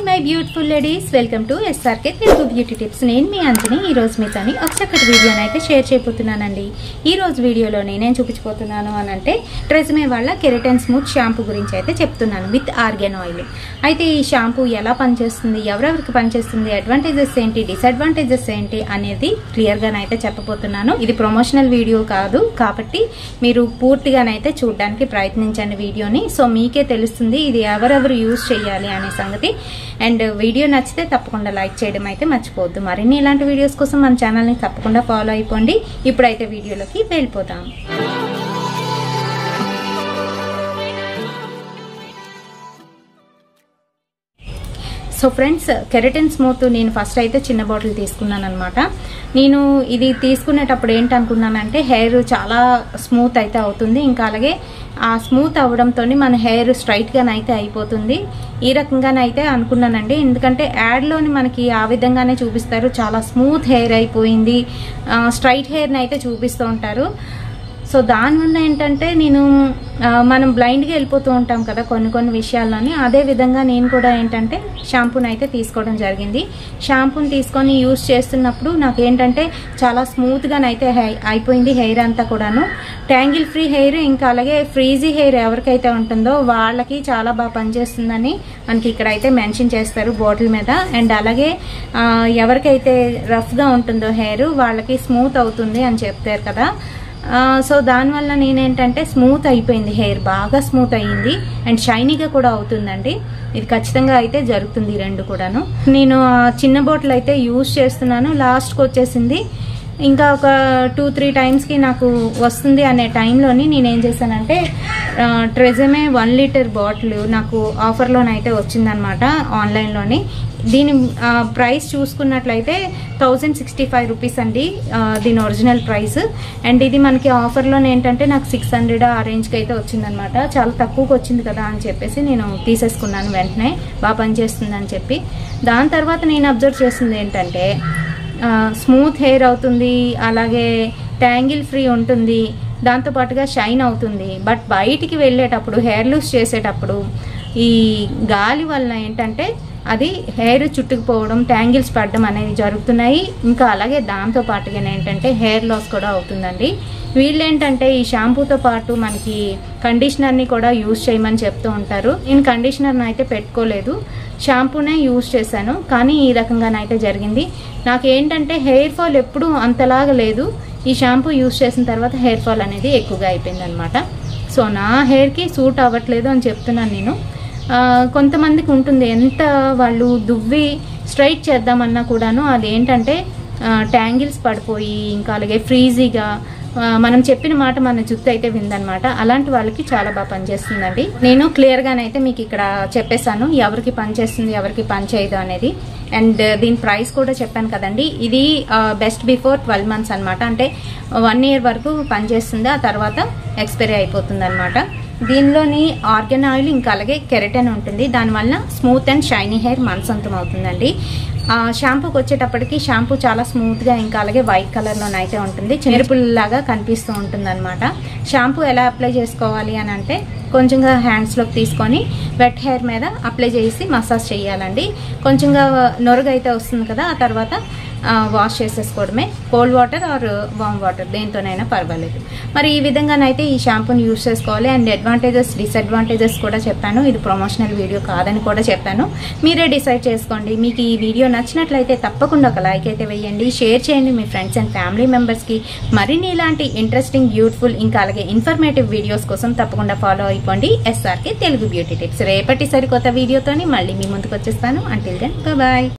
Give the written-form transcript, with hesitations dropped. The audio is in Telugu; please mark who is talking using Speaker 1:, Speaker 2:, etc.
Speaker 1: My beautiful ladies, welcome to SRK Telugu beauty tips. నేను మీ అంజని. ఈ రోజు మీతోని ఒక చక్కటి వీడియోని అయితే షేర్ చేయబోతున్నానండి. ఈ రోజు వీడియోలో నేనేం చూపించబోతున్నాను అని అంటే ట్రెజమే వాళ్ళ కెరటిన్ స్మూత్ షాంపూ గురించి అయితే చెప్తున్నాను విత్ ఆర్గాన్ ఆయిల్. అయితే ఈ షాంపూ ఎలా పనిచేస్తుంది, ఎవరెవరికి పనిచేస్తుంది, అడ్వాంటేజెస్ ఏంటి, డిసడ్వాంటేజెస్ ఏంటి అనేది క్లియర్గానైతే చెప్పబోతున్నాను. ఇది ప్రమోషనల్ వీడియో కాదు కాబట్టి మీరు పూర్తిగానైతే చూడడానికి ప్రయత్నించండి వీడియోని. సో మీకే తెలుస్తుంది ఇది ఎవరెవరు యూజ్ చేయాలి అనే సంగతి. అండ్ వీడియో నచ్చితే తప్పకుండా లైక్ చేయడం అయితే మర్చిపోవద్దు. మరిన్ని ఇలాంటి వీడియోస్ కోసం మన ఛానల్ని తప్పకుండా ఫాలో అయిపోండి. ఇప్పుడైతే వీడియోలోకి వెళ్ళిపోతాం. సో ఫ్రెండ్స్, కెరటిన్ స్మూత్ నేను ఫస్ట్ అయితే చిన్న బాటిల్ తీసుకున్నాను అనమాట. నేను ఇది తీసుకునేటప్పుడు ఏంటనుకున్నానంటే హెయిర్ చాలా స్మూత్ అయితే అవుతుంది, ఇంకా అలాగే ఆ స్మూత్ అవడంతో మన హెయిర్ స్ట్రైట్గానైతే అయిపోతుంది. ఈ రకంగానైతే అనుకున్నానండి. ఎందుకంటే యాడ్లోని మనకి ఆ విధంగానే చూపిస్తారు, చాలా స్మూత్ హెయిర్ అయిపోయింది, స్ట్రైట్ హెయిర్ని అయితే చూపిస్తూ ఉంటారు. సో దానివల్ల ఏంటంటే మనం బ్లైండ్గా వెళ్ళిపోతూ ఉంటాం కదా కొన్ని విషయాల్లోని. అదే విధంగా నేను కూడా ఏంటంటే షాంపూని అయితే తీసుకోవడం జరిగింది. షాంపూని తీసుకొని యూజ్ చేస్తున్నప్పుడు నాకు ఏంటంటే చాలా స్మూత్గానైతే అయిపోయింది హెయిర్ అంతా కూడాను. ట్యాంగిల్ ఫ్రీ హెయిర్, ఇంకా అలాగే ఫ్రీజీ హెయిర్ ఎవరికైతే ఉంటుందో వాళ్ళకి చాలా బాగా పనిచేస్తుందని మనకి ఇక్కడ అయితే మెన్షన్ చేస్తారు బాటిల్ మీద. అండ్ అలాగే ఎవరికైతే రఫ్గా ఉంటుందో హెయిర్ వాళ్ళకి స్మూత్ అవుతుంది అని చెప్తారు కదా. సో దానివల్ల నేనేంటంటే స్మూత్ అయిపోయింది హెయిర్, బాగా స్మూత్ అయ్యింది అండ్ షైనీగా కూడా అవుతుందండి. ఇది ఖచ్చితంగా అయితే జరుగుతుంది రెండు కూడాను. నేను చిన్న బాటిల్ అయితే యూజ్ చేస్తున్నాను. లాస్ట్కి వచ్చేసింది, ఇంకా ఒక 2-3 టైమ్స్కి నాకు వస్తుంది అనే టైంలోని నేనేం చేశానంటే ట్రెజమే 1 లీటర్ బాటిల్ నాకు ఆఫర్లోనైతే వచ్చిందనమాట ఆన్లైన్లోని. దీని ప్రైస్ చూసుకున్నట్లయితే 1065 రూపీస్ అండి దీని ఒరిజినల్ ప్రైస్. అండ్ ఇది మనకి ఆఫర్లోనే ఏంటంటే నాకు 600 ఆ రేంజ్కి అయితే వచ్చిందనమాట. చాలా తక్కువకి వచ్చింది కదా అని చెప్పేసి నేను తీసేసుకున్నాను వెంటనే, బాగా పనిచేస్తుంది అని చెప్పి. దాని తర్వాత నేను అబ్జర్వ్ చేసింది ఏంటంటే స్మూత్ హెయిర్ అవుతుంది, అలాగే ట్యాంగిల్ ఫ్రీ ఉంటుంది, దాంతోపాటుగా షైన్ అవుతుంది. బట్ బయటికి వెళ్ళేటప్పుడు హెయిర్ లూజ్ చేసేటప్పుడు ఈ గాలి వలన ఏంటంటే అది హెయిర్ చుట్టుకుపోవడం, ట్యాంగిల్స్ పడడం అనేది జరుగుతున్నాయి. ఇంకా అలాగే దాంతో పాటుగా ఏంటంటే హెయిర్ లాస్ కూడా అవుతుందండి. వీళ్ళు ఏంటంటే ఈ షాంపూతో పాటు మనకి కండిషనర్ని కూడా యూజ్ చేయమని చెప్తూ ఉంటారు. నేను కండిషనర్ని అయితే పెట్టుకోలేదు, షాంపూనే యూజ్ చేశాను. కానీ ఈ రకంగానైతే జరిగింది. నాకు ఏంటంటే హెయిర్ ఫాల్ ఎప్పుడు అంతలాగా లేదు, ఈ షాంపూ యూజ్ చేసిన తర్వాత హెయిర్ ఫాల్ అనేది ఎక్కువగా అయిపోయింది అనమాట. సో నా హెయిర్కి సూట్ అవ్వట్లేదు అని చెప్తున్నాను నేను. కొంతమందికి ఉంటుంది, ఎంత వాళ్ళు దువ్వి స్ట్రైట్ చేద్దామన్నా కూడాను అదేంటంటే ట్యాంగిల్స్ పడిపోయి ఇంకా అలాగే ఫ్రీజీగా మనం చెప్పిన మాట మన జుట్టు అయితే విందనమాట. అలాంటి వాళ్ళకి చాలా బాగా పనిచేస్తుందండి. నేను క్లియర్గానైతే మీకు ఇక్కడ చెప్పేశాను ఎవరికి పనిచేస్తుంది ఎవరికి పనిచేయదు అనేది. అండ్ దీని ప్రైస్ కూడా చెప్పాను కదండి. ఇది బెస్ట్ బిఫోర్ 12 మంత్స్ అనమాట. అంటే 1 ఇయర్ వరకు పనిచేస్తుంది, ఆ తర్వాత ఎక్స్పైరీ అయిపోతుంది అనమాట. దీనిలోని ఆర్గాన్ ఆయిల్ ఇంకా అలాగే కెరటిన్ ఉంటుంది. దానివల్ల స్మూత్ అండ్ షైనీ హెయిర్ మనసొంతం అవుతుందండి. షాంపూకి వచ్చేటప్పటికి షాంపూ చాలా స్మూత్గా ఇంకా అలాగే వైట్ కలర్లోనైతే ఉంటుంది, చెరుపుల్లాగా కనిపిస్తూ ఉంటుంది అనమాట. షాంపూ ఎలా అప్లై చేసుకోవాలి అని అంటే కొంచెంగా హ్యాండ్స్లోకి తీసుకొని వెట్ హెయిర్ మీద అప్లై చేసి మసాజ్ చేయాలండి. కొంచెంగా నొరగ అయితే వస్తుంది కదా, ఆ తర్వాత వాష్ చేసేసుకోవడమే. Cold water or warm water దేంతోనైనా పర్వాలేదు. మరి ఈ విధంగానైతే ఈ షాంపూని యూజ్ చేసుకోవాలి. అండ్ అడ్వాంటేజెస్ డిసడ్వాంటేజెస్ కూడా చెప్పాను. ఇది ప్రమోషనల్ వీడియో కాదని కూడా చెప్పాను. మీరే డిసైడ్ చేసుకోండి. మీకు ఈ వీడియో నచ్చినట్లయితే తప్పకుండా ఒక లైక్ అయితే వేయండి, షేర్ చేయండి మీ ఫ్రెండ్స్ అండ్ ఫ్యామిలీ మెంబర్స్కి. మరిన్ని ఇలాంటి ఇంట్రెస్టింగ్, బ్యూటిఫుల్ ఇంకా అలాగే ఇన్ఫర్మేటివ్ వీడియోస్ కోసం తప్పకుండా ఫాలో అయిపోండి ఎస్ఆర్కే తెలుగు బ్యూటీ టిప్స్. రేపటి సరికొత్త వీడియోతోని మళ్ళీ మీ ముందుకు వచ్చేస్తాను. Until then bye.